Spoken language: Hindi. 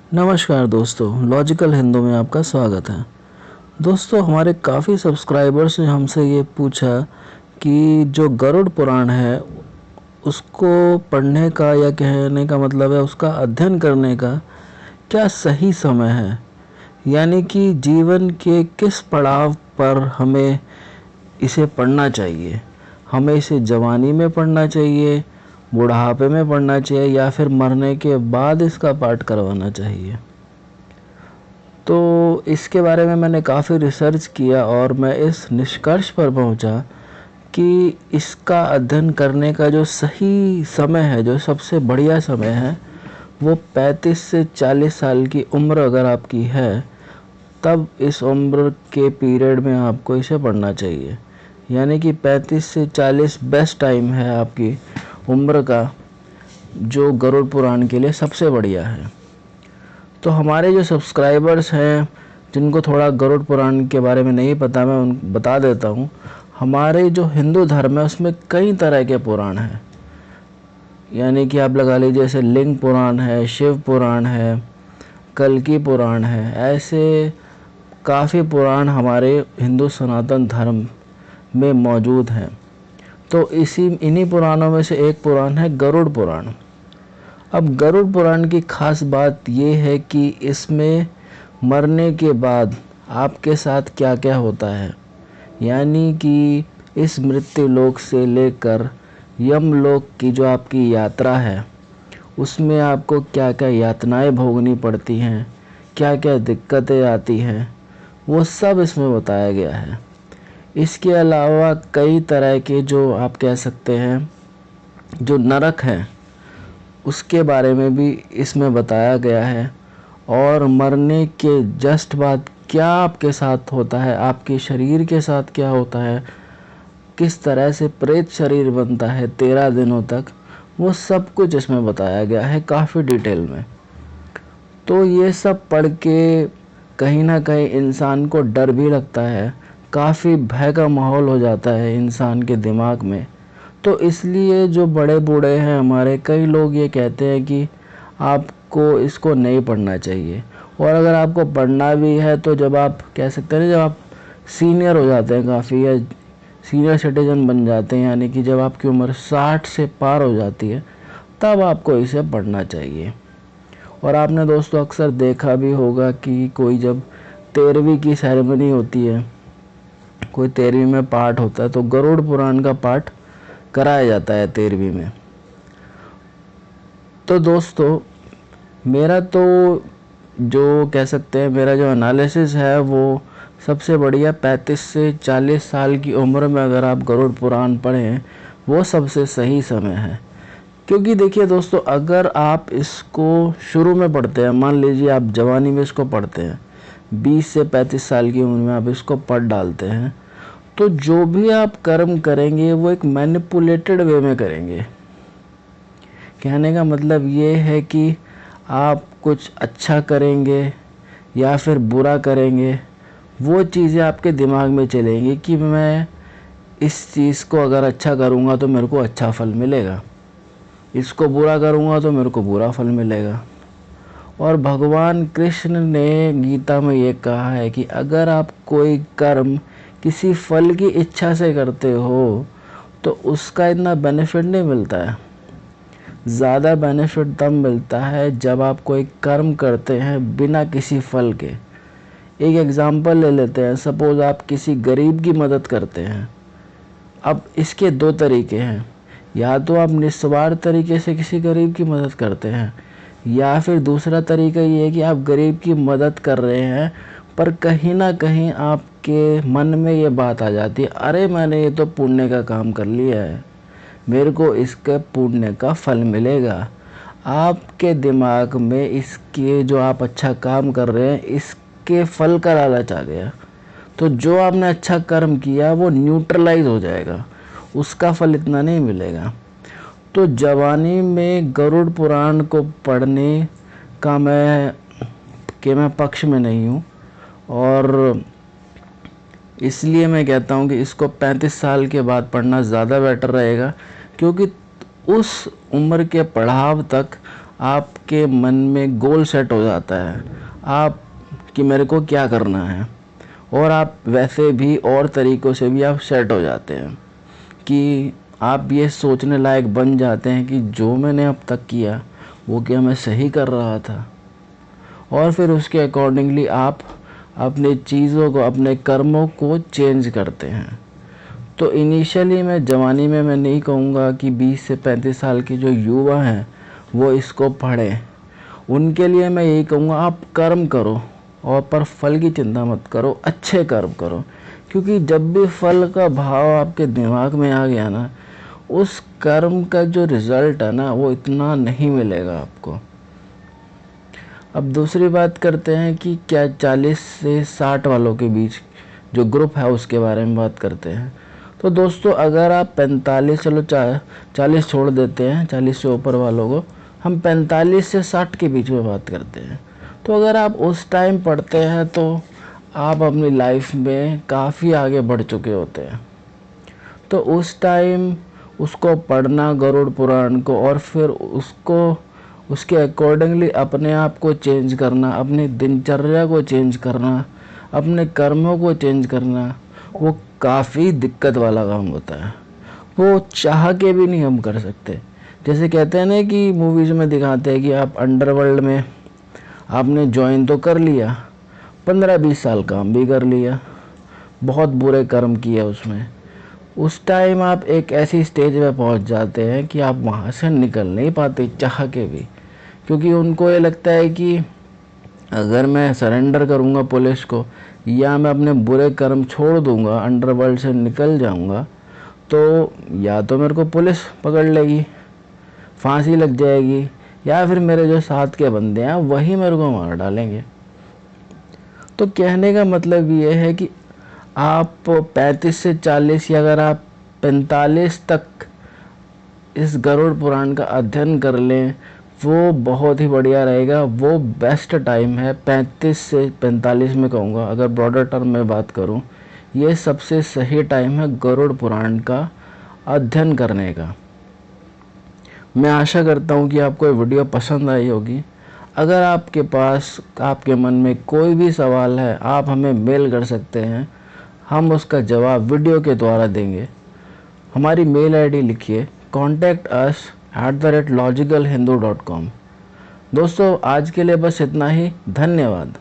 नमस्कार दोस्तों, लॉजिकल हिंदू में आपका स्वागत है। दोस्तों, हमारे काफ़ी सब्सक्राइबर्स ने हमसे ये पूछा कि जो गरुड़ पुराण है उसको पढ़ने का या कहने का मतलब है उसका अध्ययन करने का क्या सही समय है, यानी कि जीवन के किस पड़ाव पर हमें इसे पढ़ना चाहिए। हमें इसे जवानी में पढ़ना चाहिए, बुढ़ापे में पढ़ना चाहिए या फिर मरने के बाद इसका पाठ करवाना चाहिए। तो इसके बारे में मैंने काफ़ी रिसर्च किया और मैं इस निष्कर्ष पर पहुंचा कि इसका अध्ययन करने का जो सही समय है, जो सबसे बढ़िया समय है, वो 35 से 40 साल की उम्र अगर आपकी है, तब इस उम्र के पीरियड में आपको इसे पढ़ना चाहिए। यानी कि 35 से 40 बेस्ट टाइम है आपकी उम्र का, जो गरुड़ पुराण के लिए सबसे बढ़िया है। तो हमारे जो सब्सक्राइबर्स हैं जिनको थोड़ा गरुड़ पुराण के बारे में नहीं पता, मैं उन बता देता हूँ। हमारे जो हिंदू धर्म है उसमें कई तरह के पुराण हैं, यानी कि आप लगा लीजिए जैसे लिंग पुराण है, शिव पुराण है, कल्कि पुराण है। ऐसे काफ़ी पुराण हमारे हिंदू सनातन धर्म में मौजूद हैं। तो इन्हीं पुराणों में से एक पुराण है गरुड़ पुराण। अब गरुड़ पुराण की खास बात ये है कि इसमें मरने के बाद आपके साथ क्या क्या होता है, यानी कि इस मृत्यु लोक से लेकर यमलोक की जो आपकी यात्रा है उसमें आपको क्या क्या यातनाएं भोगनी पड़ती हैं, क्या क्या दिक्कतें आती हैं, वो सब इसमें बताया गया है। इसके अलावा कई तरह के जो आप कह सकते हैं जो नरक हैं उसके बारे में भी इसमें बताया गया है, और मरने के जस्ट बाद क्या आपके साथ होता है, आपके शरीर के साथ क्या होता है, किस तरह से प्रेत शरीर बनता है 13 दिनों तक, वो सब कुछ इसमें बताया गया है काफ़ी डिटेल में। तो ये सब पढ़ के कहीं ना कहीं इंसान को डर भी लगता है, काफ़ी भय का माहौल हो जाता है इंसान के दिमाग में। तो इसलिए जो बड़े बूढ़े हैं हमारे, कई लोग ये कहते हैं कि आपको इसको नहीं पढ़ना चाहिए। और अगर आपको पढ़ना भी है तो जब आप कह सकते हैं ना, जब आप सीनियर हो जाते हैं काफ़ी, या सीनियर सिटीजन बन जाते हैं, यानी कि जब आपकी उम्र 60 से पार हो जाती है, तब आपको इसे पढ़ना चाहिए। और आपने दोस्तों अक्सर देखा भी होगा कि कोई जब 13वीं की सेरेमनी होती है, कोई 13वीं में पाठ होता है, तो गरुड़ पुराण का पाठ कराया जाता है 13वीं में। तो दोस्तों, मेरा तो जो कह सकते हैं मेरा जो एनालिसिस है वो सबसे बढ़िया 35 से 40 साल की उम्र में अगर आप गरुड़ पुराण पढ़ें, वो सबसे सही समय है। क्योंकि देखिए दोस्तों, अगर आप इसको शुरू में पढ़ते हैं, मान लीजिए आप जवानी में इसको पढ़ते हैं, 20 से 35 साल की उम्र में आप इसको पढ़ डालते हैं, तो जो भी आप कर्म करेंगे वो एक मैनिपुलेटेड वे में करेंगे। कहने का मतलब ये है कि आप कुछ अच्छा करेंगे या फिर बुरा करेंगे, वो चीज़ें आपके दिमाग में चलेंगी कि मैं इस चीज़ को अगर अच्छा करूँगा तो मेरे को अच्छा फल मिलेगा, इसको बुरा करूँगा तो मेरे को बुरा फल मिलेगा। और भगवान कृष्ण ने गीता में ये कहा है कि अगर आप कोई कर्म किसी फल की इच्छा से करते हो तो उसका इतना बेनिफिट नहीं मिलता है। ज़्यादा बेनिफिट तब मिलता है जब आप कोई कर्म करते हैं बिना किसी फल के। एक एग्ज़ाम्पल ले लेते हैं, सपोज़ आप किसी गरीब की मदद करते हैं। अब इसके दो तरीके हैं, या तो आप निस्वार्थ तरीके से किसी गरीब की मदद करते हैं, या फिर दूसरा तरीका ये है कि आप गरीब की मदद कर रहे हैं पर कहीं ना कहीं आपके मन में ये बात आ जाती है, अरे मैंने ये तो पुण्य का काम कर लिया है, मेरे को इसके पुण्य का फल मिलेगा। आपके दिमाग में इसके जो आप अच्छा काम कर रहे हैं इसके फल का लालच आ गया, तो जो आपने अच्छा कर्म किया वो न्यूट्रलाइज हो जाएगा, उसका फल इतना नहीं मिलेगा। तो जवानी में गरुड़ पुराण को पढ़ने का मैं पक्ष में नहीं हूँ, और इसलिए मैं कहता हूँ कि इसको 35 साल के बाद पढ़ना ज़्यादा बेटर रहेगा। क्योंकि उस उम्र के पड़ाव तक आपके मन में गोल सेट हो जाता है आप कि मेरे को क्या करना है, और आप वैसे भी और तरीक़ों से भी आप सेट हो जाते हैं कि आप ये सोचने लायक बन जाते हैं कि जो मैंने अब तक किया वो क्या मैं सही कर रहा था। और फिर उसके अकॉर्डिंगली आप अपनी चीज़ों को, अपने कर्मों को चेंज करते हैं। तो इनिशियली मैं जवानी में मैं नहीं कहूँगा कि 20 से 35 साल के जो युवा हैं वो इसको पढ़ें। उनके लिए मैं यही कहूँगा आप कर्म करो और पर फल की चिंता मत करो, अच्छे कर्म करो। क्योंकि जब भी फल का भाव आपके दिमाग में आ गया ना, उस कर्म का जो रिज़ल्ट है ना वो इतना नहीं मिलेगा आपको। अब दूसरी बात करते हैं कि क्या 40 से 60 वालों के बीच जो ग्रुप है उसके बारे में बात करते हैं। तो दोस्तों अगर आप 45, चलो 40 छोड़ देते हैं, 40 से ऊपर वालों को हम 45 से 60 के बीच में बात करते हैं। तो अगर आप उस टाइम पढ़ते हैं तो आप अपनी लाइफ में काफ़ी आगे बढ़ चुके होते हैं। तो उस टाइम उसको पढ़ना, गरुड़ पुराण को, और फिर उसके अकॉर्डिंगली अपने आप को चेंज करना, अपनी दिनचर्या को चेंज करना, अपने कर्मों को चेंज करना, वो काफ़ी दिक्कत वाला काम होता है। वो चाह के भी नहीं हम कर सकते। जैसे कहते हैं ना कि मूवीज़ में दिखाते हैं कि आप अंडरवर्ल्ड में आपने ज्वाइन तो कर लिया, 15-20 साल काम भी कर लिया, बहुत बुरे कर्म किए उसमें, उस टाइम आप एक ऐसी स्टेज पे पहुंच जाते हैं कि आप वहाँ से निकल नहीं पाते चाह के भी। क्योंकि उनको ये लगता है कि अगर मैं सरेंडर करूँगा पुलिस को या मैं अपने बुरे कर्म छोड़ दूँगा, अंडरवर्ल्ड से निकल जाऊँगा, तो या तो मेरे को पुलिस पकड़ लेगी, फांसी लग जाएगी, या फिर मेरे जो साथ के बंदे हैं वही मेरे को मार डालेंगे। तो कहने का मतलब ये है कि आप 35 से 40 या अगर आप 45 तक इस गरुड़ पुराण का अध्ययन कर लें वो बहुत ही बढ़िया रहेगा। वो बेस्ट टाइम है। 35 से 45 में कहूँगा, अगर ब्रॉडर टर्म में बात करूँ, ये सबसे सही टाइम है गरुड़ पुराण का अध्ययन करने का। मैं आशा करता हूँ कि आपको ये वीडियो पसंद आई होगी। अगर आपके पास, आपके मन में कोई भी सवाल है, आप हमें मेल कर सकते हैं, हम उसका जवाब वीडियो के द्वारा देंगे। हमारी मेल आईडी लिखिए contact@logicalhindu.com। दोस्तों आज के लिए बस इतना ही। धन्यवाद।